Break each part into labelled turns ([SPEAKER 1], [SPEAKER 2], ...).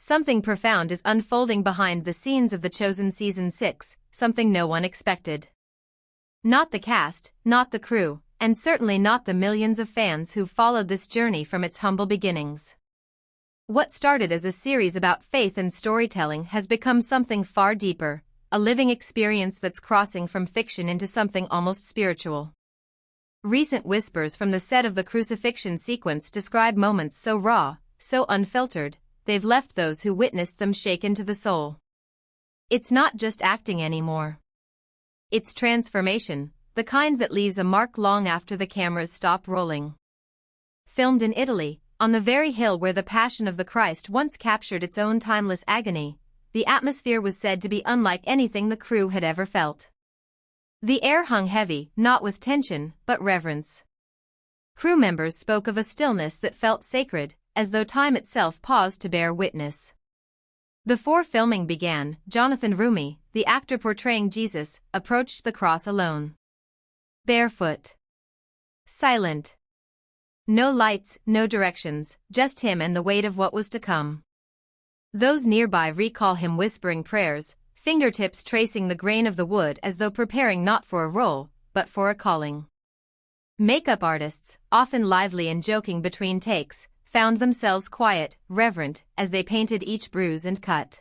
[SPEAKER 1] Something profound is unfolding behind the scenes of The Chosen Season 6, something no one expected. Not the cast, not the crew, and certainly not the millions of fans who've followed this journey from its humble beginnings. What started as a series about faith and storytelling has become something far deeper, a living experience that's crossing from fiction into something almost spiritual. Recent whispers from the set of the crucifixion sequence describe moments so raw, so unfiltered, they've left those who witnessed them shaken to the soul. It's not just acting anymore. It's transformation, the kind that leaves a mark long after the cameras stop rolling. Filmed in Italy, on the very hill where the Passion of the Christ once captured its own timeless agony, the atmosphere was said to be unlike anything the crew had ever felt. The air hung heavy, not with tension, but reverence. Crew members spoke of a stillness that felt sacred, as though time itself paused to bear witness. Before filming began, Jonathan Rumi, the actor portraying Jesus, approached the cross alone. Barefoot. Silent. No lights, no directions, just him and the weight of what was to come. Those nearby recall him whispering prayers, fingertips tracing the grain of the wood as though preparing not for a role, but for a calling. Makeup artists, often lively and joking between takes, found themselves quiet, reverent, as they painted each bruise and cut.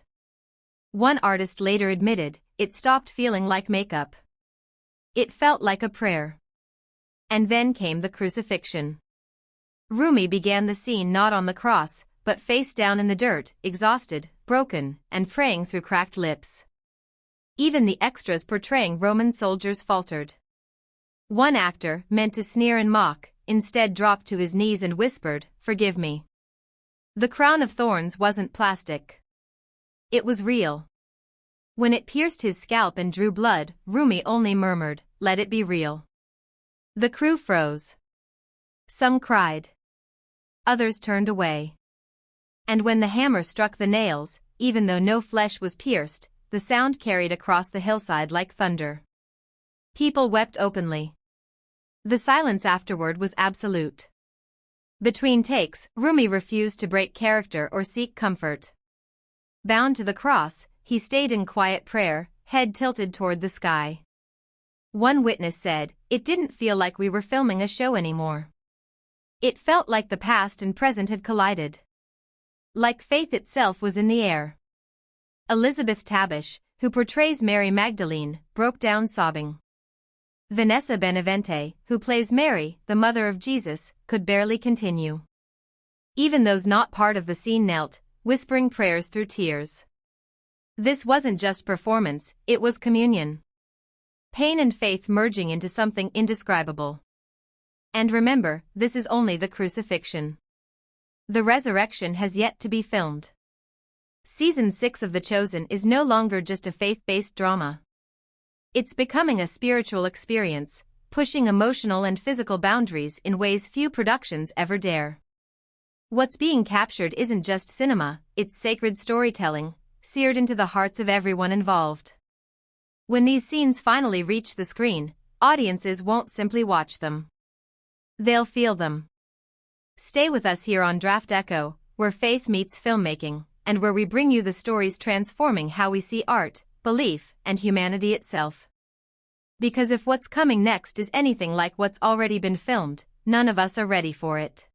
[SPEAKER 1] One artist later admitted, it stopped feeling like makeup. It felt like a prayer. And then came the crucifixion. Rumi began the scene not on the cross, but face down in the dirt, exhausted, broken, and praying through cracked lips. Even the extras portraying Roman soldiers faltered. One actor, meant to sneer and mock, instead dropped to his knees and whispered, "Forgive me." The crown of thorns wasn't plastic. It was real. When it pierced his scalp and drew blood, Rumi only murmured, "Let it be real." The crew froze. Some cried. Others turned away. And when the hammer struck the nails, even though no flesh was pierced, the sound carried across the hillside like thunder. People wept openly. The silence afterward was absolute. Between takes, Rumi refused to break character or seek comfort. Bound to the cross, he stayed in quiet prayer, head tilted toward the sky. One witness said, "It didn't feel like we were filming a show anymore. It felt like the past and present had collided. Like faith itself was in the air." Elizabeth Tabish, who portrays Mary Magdalene, broke down sobbing. Vanessa Benavente, who plays Mary, the mother of Jesus, could barely continue. Even those not part of the scene knelt, whispering prayers through tears. This wasn't just performance, it was communion. Pain and faith merging into something indescribable. And remember, this is only the crucifixion. The resurrection has yet to be filmed. Season 6 of The Chosen is no longer just a faith-based drama. It's becoming a spiritual experience, pushing emotional and physical boundaries in ways few productions ever dare. What's being captured isn't just cinema, it's sacred storytelling, seared into the hearts of everyone involved. When these scenes finally reach the screen, audiences won't simply watch them. They'll feel them. Stay with us here on Draftecho, where faith meets filmmaking, and where we bring you the stories transforming how we see art, belief, and humanity itself. Because if what's coming next is anything like what's already been filmed, none of us are ready for it.